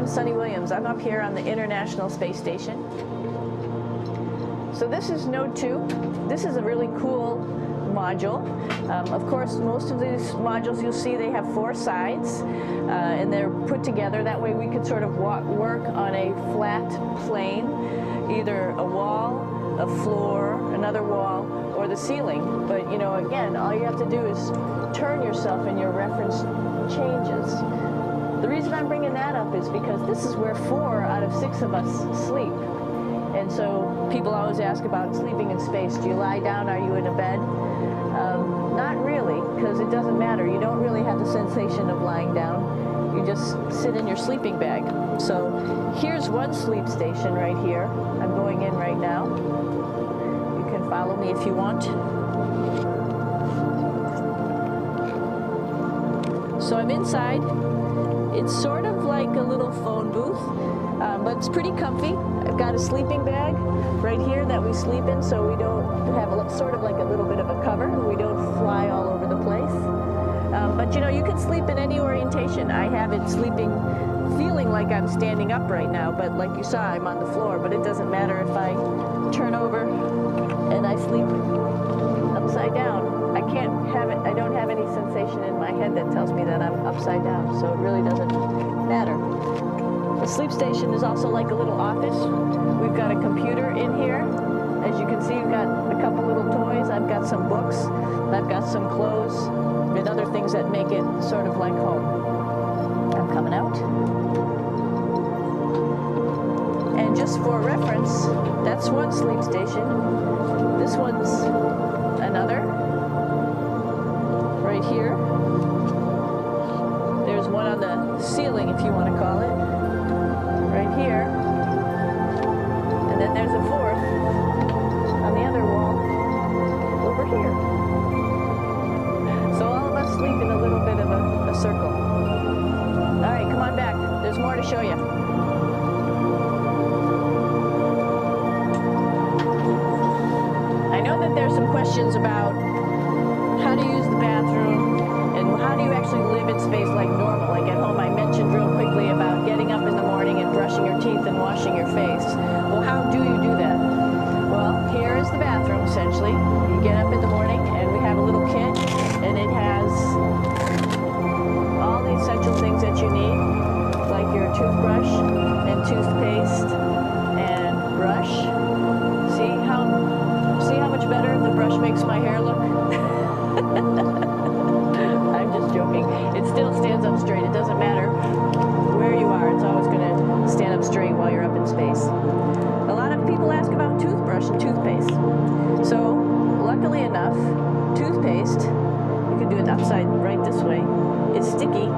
Sunny Williams. I'm up here on the International Space Station. So this is Node 2. This is a really cool module. Of course, most of these modules you'll see they have 4 sides, and they're put together. That way we could sort of work on a flat plane, either a wall, a floor, another wall, or the ceiling. But, you know, again, all you have to do is turn yourself and your reference changes. The reason I'm bringing that up is because this is where 4 out of 6 of us sleep. And so people always ask about sleeping in space. Do you lie down? Are you in a bed? Not really, because it doesn't matter. You don't really have the sensation of lying down. You just sit in your sleeping bag. So here's one sleep station right here. I'm going in right now. You can follow me if you want. So I'm inside. It's sort of like a little phone booth, but it's pretty comfy. I've got a sleeping bag right here that we sleep in, so we don't have sort of like a little bit of a cover. We don't fly all over the place. But you know, you can sleep in any orientation. I have it sleeping, feeling like I'm standing up right now, but like you saw, I'm on the floor. But it doesn't matter if I turn over and I sleep upside down. I can't have it. I don't have any sensation in my head that tells me that I'm upside down, so it really doesn't matter. The sleep station is also like a little office. We've got a computer in here. As you can see, we've got a couple little toys. I've got some books. I've got some clothes and other things that make it sort of like home. I'm coming out. And just for reference, that's one sleep station. This one's another. Right here. There's one on the ceiling, if you want to call it. Right here. And then there's a 4th on the other wall over here. So all of us sleep in a little bit of a circle. All right, come on back. There's more to show you. I know that there's some questions about how to use the bathroom and how do you actually live in space like normal, like at home. I mentioned real quickly about getting up in the morning and brushing your teeth and washing your face. Well, how do you do that? Well, here is the bathroom, essentially. You get up in the morning and we have a little kit, and it has all the essential things that you need, like your toothbrush and toothpaste and brush. See how much better the brush makes my hair look? I'm just joking. It still stands up straight. It doesn't matter where you are. It's always going to stand up straight while you're up in space. A lot of people ask about toothbrush and toothpaste. So, luckily enough, toothpaste, you can do it upside right this way, is sticky,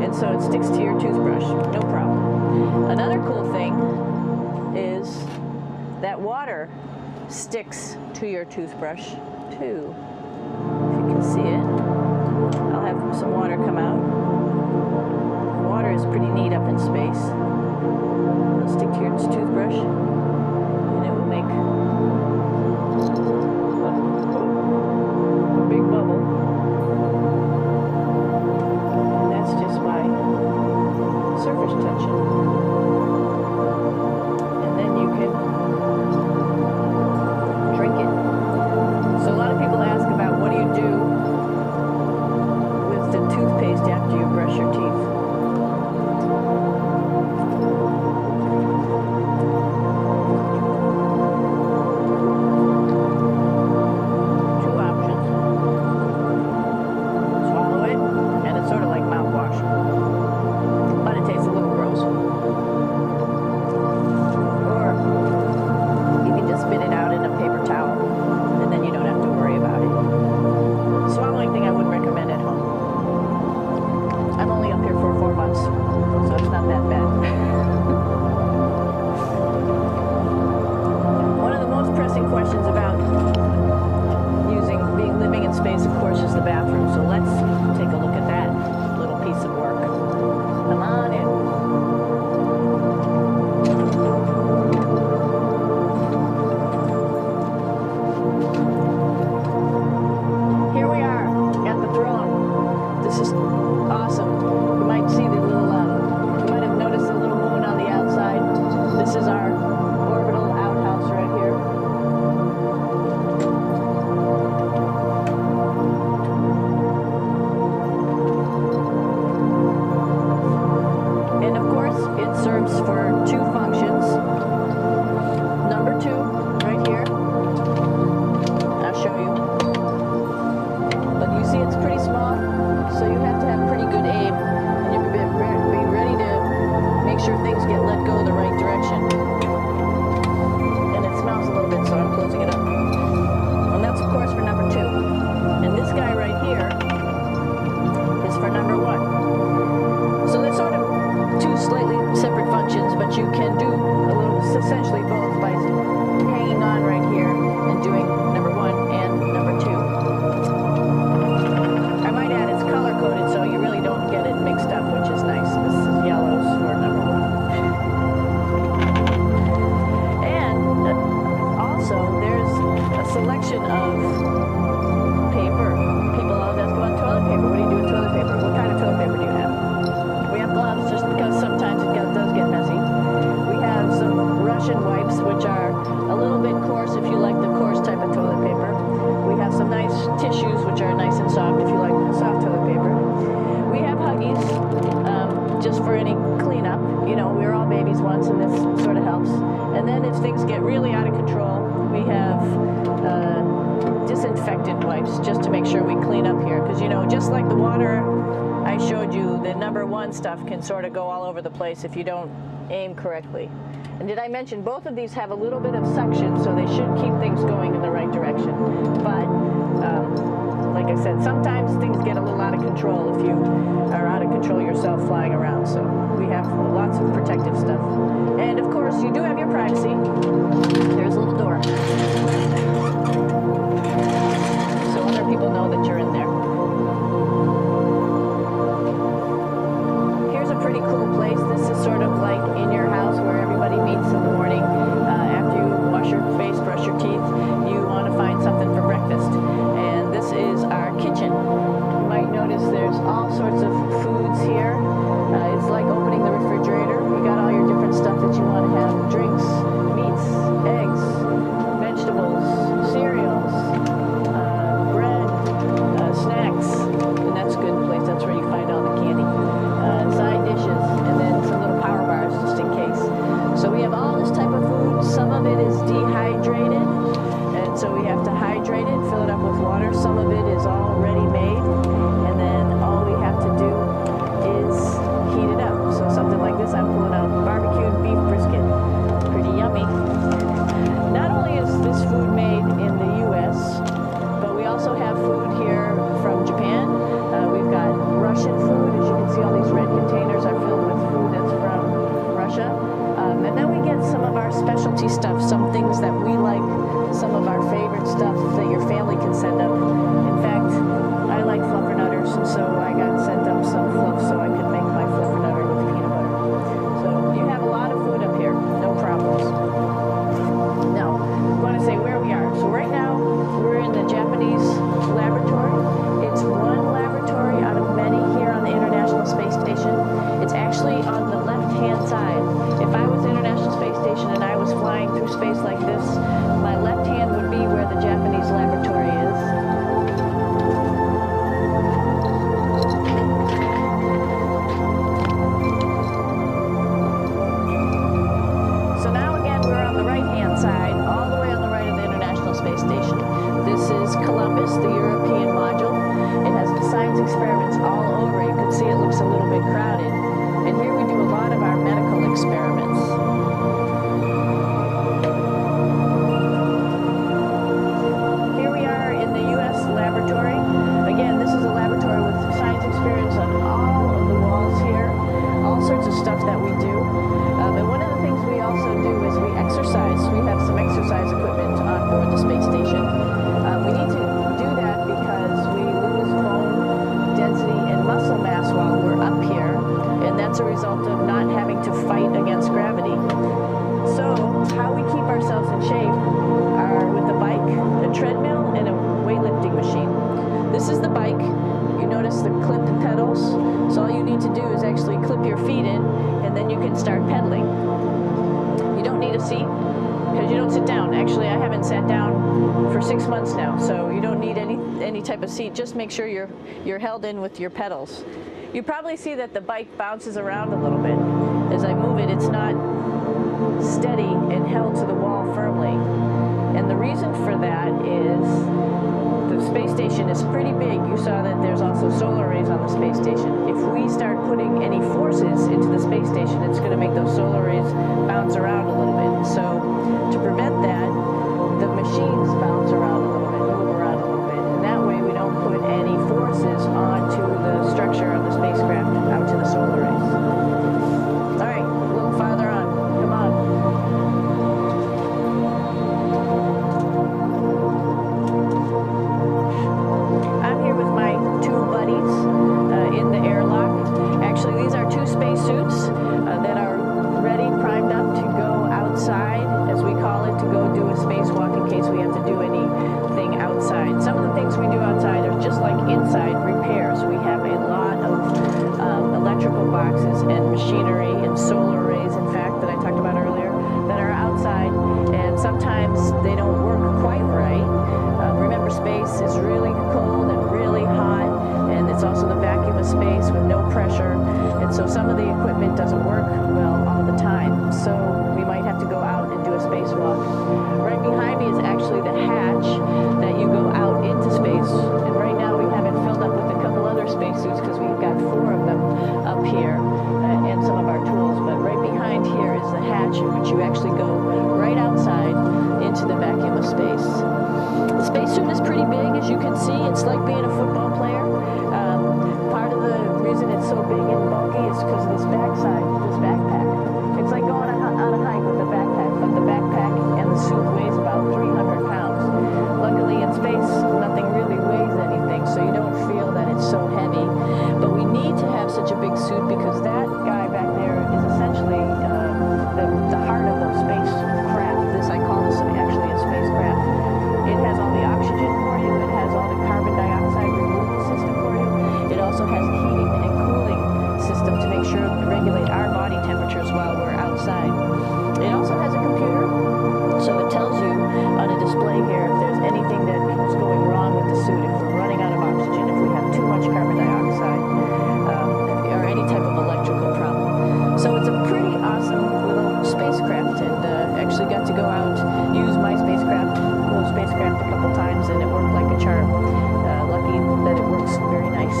and so it sticks to your toothbrush. No problem. Another cool thing is that water sticks to your toothbrush too. If you can see it, I'll have some water come out. Water is pretty neat up in space. It'll stick to your toothbrush, and it will make a big bubble. And that's just my surface tension. And then you can drink it. So a lot of people ask about what do you do with the toothpaste after you brush your teeth. slightly separate functions, but you can do a little, essentially both by hanging on right here and doing number 1 and number 2. I might add it's color coded, so you really don't get it mixed up, which is nice. This is yellows for number 1. And also, there's a selection of paper. People always ask about toilet paper. What do you do with toilet paper? What kind of toilet paper do you have? We have gloves, just because sometimes it does get messy. We have some Russian wipes, which are a little bit coarse if you like the coarse type of toilet paper. We have some nice tissues, which are nice and soft if you like soft toilet paper. We have Huggies, just for any cleanup. You know, we were all babies once, and this sort of helps. And then if things get really out of control, we have disinfectant wipes, just to make sure we clean up here. Because, you know, just like the water I showed you, the number 1 stuff can sort of go all over the place if you don't aim correctly. And did I mention both of these have a little bit of suction, so they should keep things going in the right direction. But like I said, sometimes things get a little out of control if you are out of control yourself flying around. So we have lots of protective stuff. And of course, you do have your privacy. There's a little door. So other people know that you're in there. Here's a pretty cool place. This is sort of like in your house where everybody meets in the morning. After you wash your face, brush your teeth, you want to find something for breakfast. And this is our kitchen. You might notice there's all sorts of foods here. It's like opening the refrigerator. You got all your different stuff that you want to have. Drinks, meats, eggs, vegetables, cereals, bread, snacks. And that's a good place. That's where you find all the candy. Side dishes, and then some little power bars just in case. So we have all this type of food. Some of it is dehydrated, and so we have to hydrate it, fill it up with water. Some of it is already made, and then all we have to do is heat it up. So something like this, I'm pulling out barbecued beef brisket. Pretty yummy. Not only is this food made in the U.S., but we also have food here from Japan. We've got Russian food. As you can see, all these red containers are filled with food that's from Russia. And then we get some of our specialty stuff, some things that we like, some of our favorite stuff that your family can send up. In fact, I like fluffernutters, so I got sent up some fluff so I could make my fluffernutter with peanut butter. So you have a lot of food up here, no problems. Now, I'm going to say where we are. So right now, we're in the Japanese laboratory. It's one laboratory out of many here on the International Space Station. It's actually on the left-hand side. If I was the International Space Station and I was flying through space like this, my left hand would be where the Japanese laboratory is. So now again, we're on the right-hand side, all the way on the right of the International Space Station. This is Columbus, the European module. It has science experiments all over. You can see it looks a little bit crowded. And here we do a lot of our medical experiments. Here we are in the U.S. laboratory. Again, this is a laboratory with science experiments on all of the walls here. All sorts of stuff that we do. And one of the things we also do is we exercise. We have some exercise equipment on board the space station. We need to do that because we lose bone density and muscle mass while we're up here, and that's a result of not having to fight against gravity. So how we keep ourselves in shape are with a bike, a treadmill, and a weightlifting machine. This is the bike. You notice the clipped pedals, so all you need to do is actually clip your feet in, and then you can start pedaling. You don't need a seat, because you don't sit down. Actually, I haven't sat down for 6 months now, so you don't need any type of seat. Just make sure you're held in with your pedals. You probably see that the bike bounces around a little bit. As I move it, it's not steady and held to the wall firmly. And the reason for that is the space station is pretty big. You saw that there's also solar arrays on the space station. If we start putting any forces into the space station, it's going to make those solar arrays bounce around a little bit. So to prevent that, the machines bounce around a little bit, move around a little bit. And that way we don't put any forces onto the structure of the spacecraft out to the solar arrays. and machinery and solar arrays, in fact, that I talked about earlier, that are outside, and sometimes they don't work quite right. Remember, space is really cold and really hot, and it's also the vacuum of space with no pressure, and so some of the equipment doesn't work well all the time, so we might have to go out and do a spacewalk. Right behind me is actually the hatch that you go out into space, and right now we have it filled up with a couple other spacesuits because we've got 4 of them up here and some of our tools, but right behind here is the hatch in which you actually go right outside into the vacuum of space. The spacesuit is pretty big, as you can see. It's like being a football player. Part of the reason it's so big and bulky is because of this backside, this backpack. It's like going on a hike with a backpack, but the backpack and the suit weighs about 300 pounds. Luckily in space, nothing really weighs anything, so you don't feel that it's so heavy. But we need to have such a big suit because that guy back there is essentially the heart of the spacecraft. I call this actually a spacecraft. It has all the oxygen for you. It has all the carbon dioxide removal system for you. It also has a heating and cooling system to make sure to regulate our body temperatures while we're outside. It also has a computer, so it tells you on a display here if there's anything that's going wrong with the suit, if we're running out of oxygen, if we have too much carbon dioxide, or any type of electrical problem. So it's a pretty awesome little spacecraft, and actually got to go out, use my spacecraft, little spacecraft a couple times, and it worked like a charm. Lucky that it works very nice.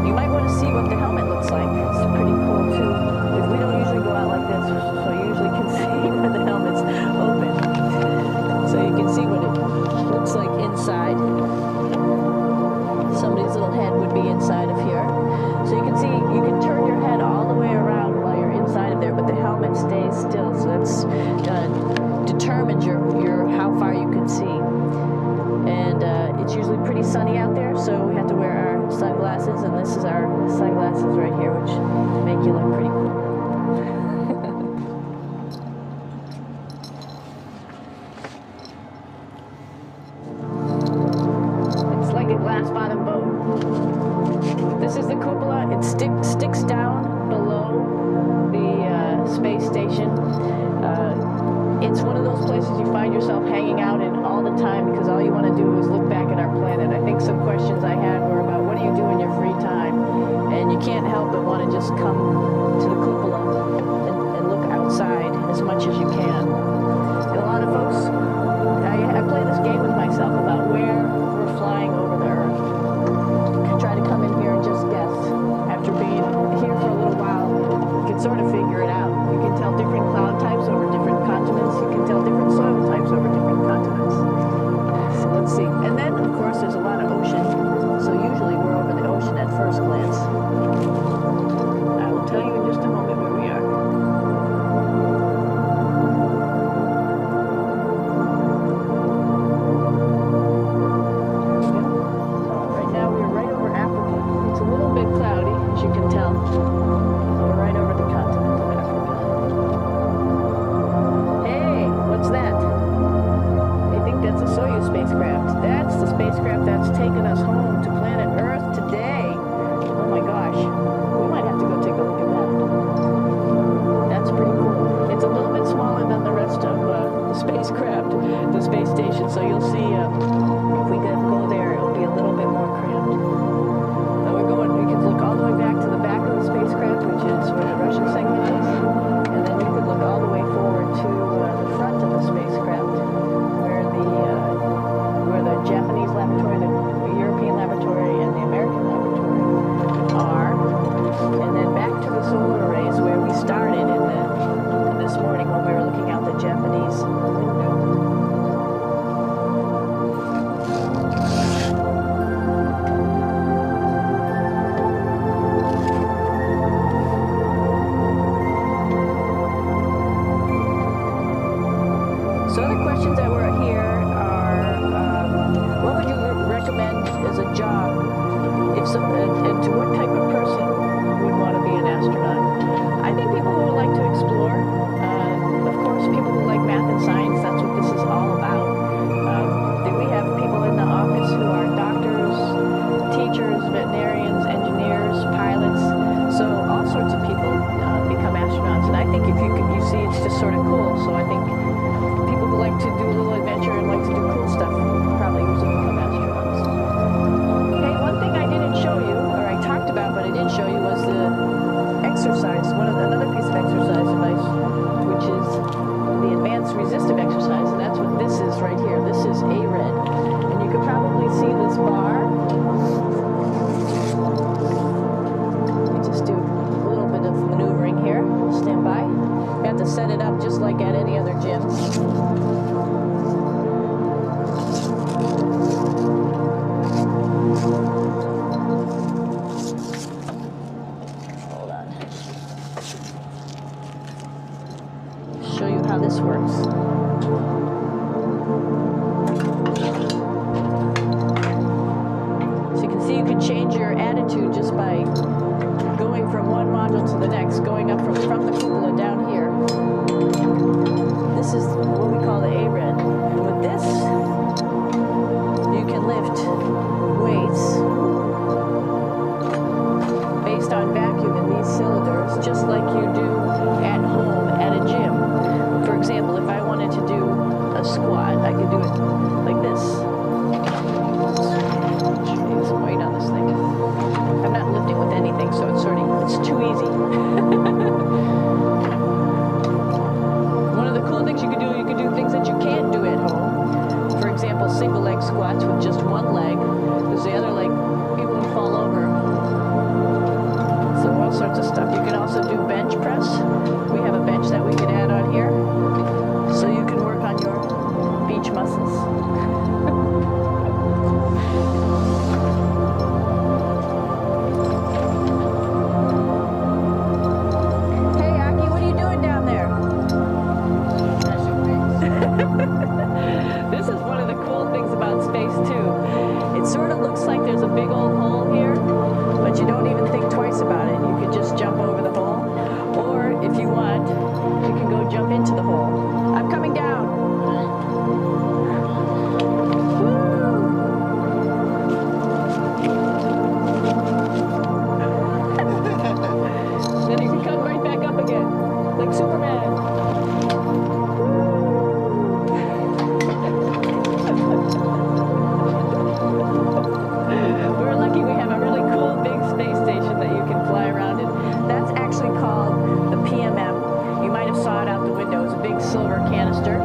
You might want to see what the helmet looks like. It's pretty cool too. We don't usually go out like this, so you usually can see when the helmet's open. So you can see what it looks like inside. Somebody's little head would be inside of here. So you can see, you can turn your head all the way around while you're inside of there, but the helmet stays still, so that's determines your how far you can see. And it's usually pretty sunny out there, so we have to wear our sunglasses, and this is our sunglasses right here, which make you look pretty cool. It's like a glass-bottom boat. This is the cupola. It sticks down below the space station. It's one of those places you find yourself hanging out in all the time because all you want to do is look back at our planet. I think some questions I had were about what do you do in your free time? And you can't help but want to just come to the cupola and look outside as much as you can. And a lot of folks, I play this game with myself about where we're flying over the Earth. I try to come in here and just guess. After being here for a little while, you can sort of figure it out. You can tell different cloud types over different continents. You can tell different soil types over different continents. So let's see. And then, of course, there's a lot of ocean. So usually we're over the ocean at first glance. I will tell you in just a moment where we are. So right now we're right over Africa. It's a little bit cloudy, as you can tell. We're right over the continent of Africa. Hey, what's that? I think that's a Soyuz spacecraft. That's the spacecraft that's taken us home to planet Earth today. Oh my gosh. We might have to go take a look at that. That's pretty cool. It's a little bit smaller than the rest of the spacecraft, the space station, so you'll see if we go there, it'll be a little bit more cramped. Now we can look all the way back to the back of the spacecraft. how this works. So you can see you can change your attitude just by going from one module to the next, going up from the cupola down here. This is what we call the A-Red. And with this, you can lift weights based on vacuum in these cylinders, just like you do at home at a gym. For example, if I wanted to do a squat, I could do it like this. Need some weight on this thing. I'm not lifting with anything, so it's too easy. One of the cool things you could do things that you can't do at home. For example, single leg squats with just one leg, because the other leg, people would fall over. So all sorts of stuff. You can also do bench press. We have a bench that we can add on here, so you can work on your beach muscles. Hey, Aki, what are you doing down there? This is one of the cool things about space, too. It sort of looks like there's a big old hole here, but you don't even think twice about it. You can just jump over the hole, or if you want, you can go jump into the hole. I'm coming down. Then you can come right back up again, like Superman. We're lucky we have a really cool big space station that you can fly around in. That's actually called the PMM. You might have saw it out the window. It's a big silver canister.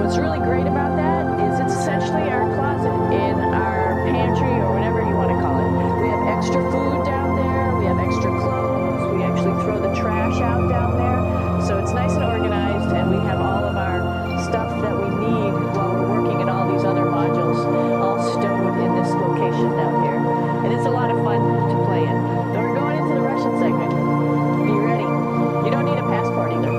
What's really great about that is it's essentially our closet in our pantry, or whatever you want to call it. We have extra food down there. We have extra clothes. We actually throw the trash out down there. So it's nice and organized, and we have all of our stuff that we need while we're working in all these other modules all stowed in this location down here. And it's a lot of fun to play in. So we're going into the Russian segment. Be ready. You don't need a passport either.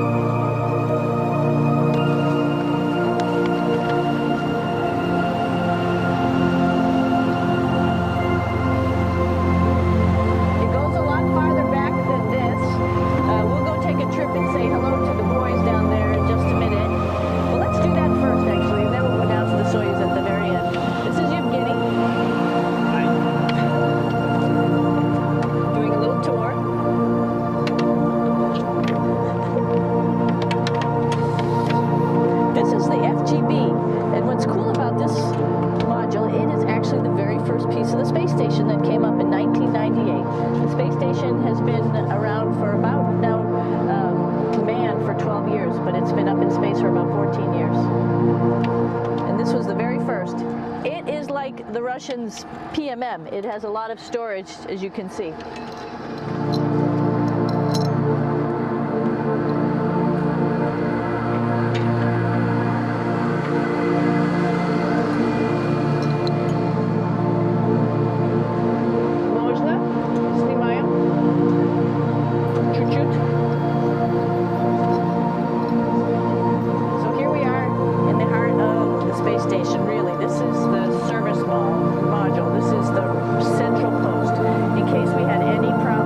It goes a lot farther back than this. We'll go take a trip and say hello to the boys down there in just a minute. Well, let's do that first, actually, and then we'll go down to the Soyuz at the very end. This is Yevgeny. Doing a little tour. This is the FGB, and what's cool about this module, it is actually the very first piece of the space station that came up in 1998. The space station has been around for about now, manned for 12 years, but it's been up in space for about 14 years. And this was the very first. It is like the Russians' PMM. It has a lot of storage, as you can see. Можно? Снимаем. Чуть-чуть. So here we are in the heart of the space station, really. This is the service module. This is the central post. In case we had any problems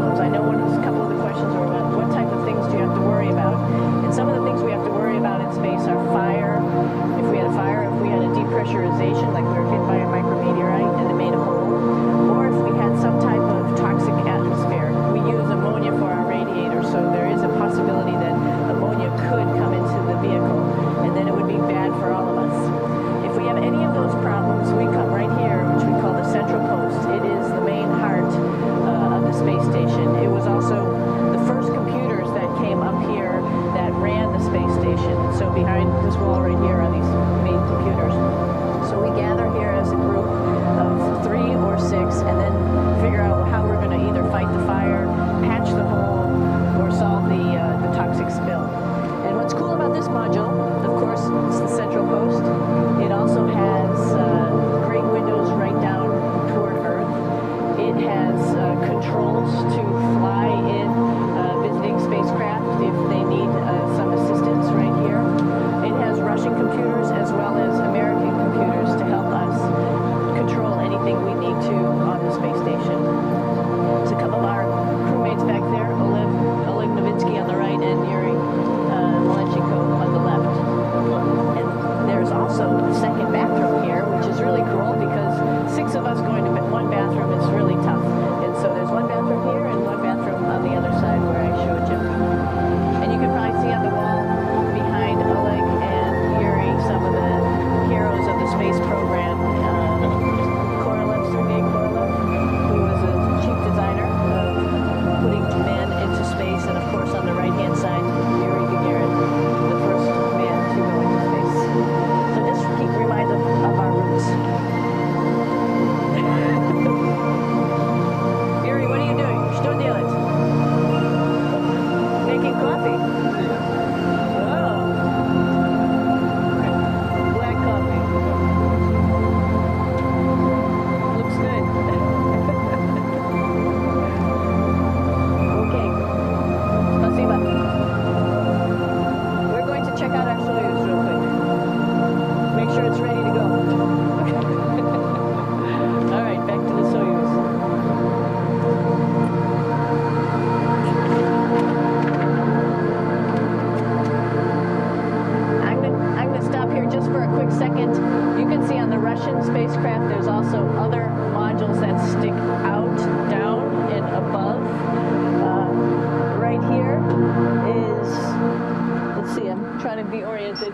be oriented.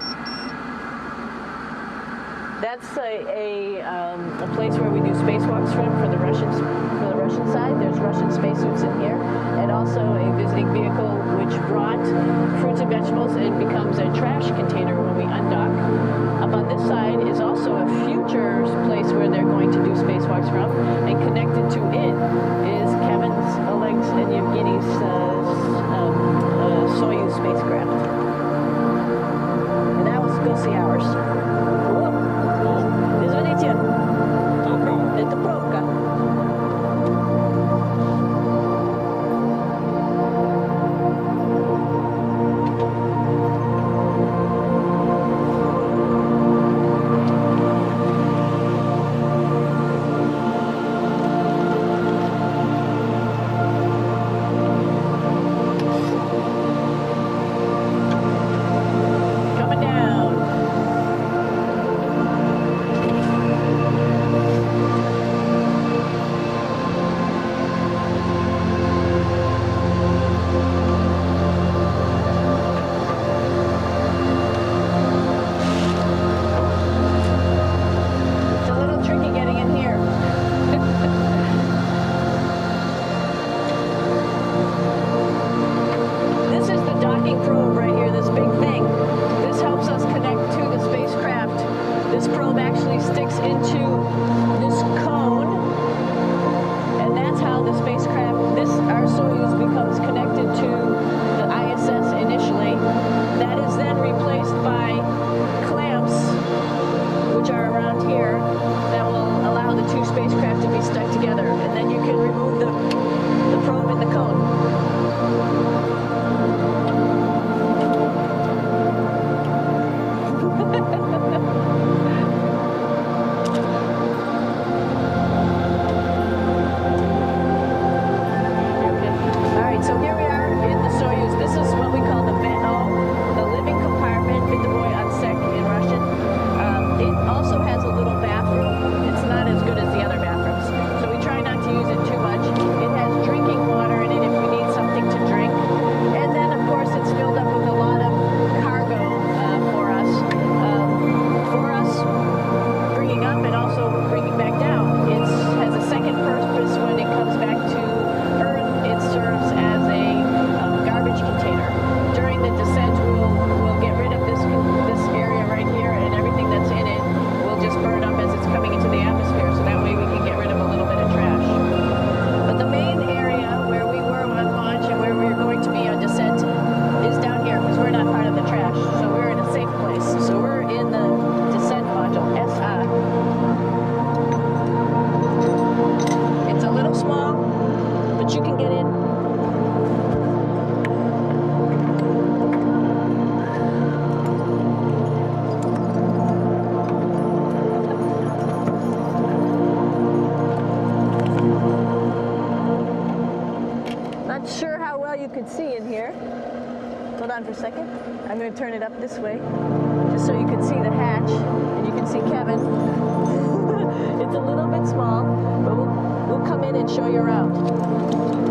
That's a place where we do spacewalks from for the Russian side. There's Russian spacesuits in here, and also a visiting vehicle which brought fruits and vegetables and becomes a trash container when we undock. Up on this side is also a future place where they're going to do spacewalks from, and connected to it is Kevin's, Oleg's, and Yevgeny's Soyuz spacecraft. And now let's go see ours. Извините, это пробка. For a second. I'm going to turn it up this way just so you can see the hatch and you can see Kevin. It's a little bit small, but we'll come in and show you around.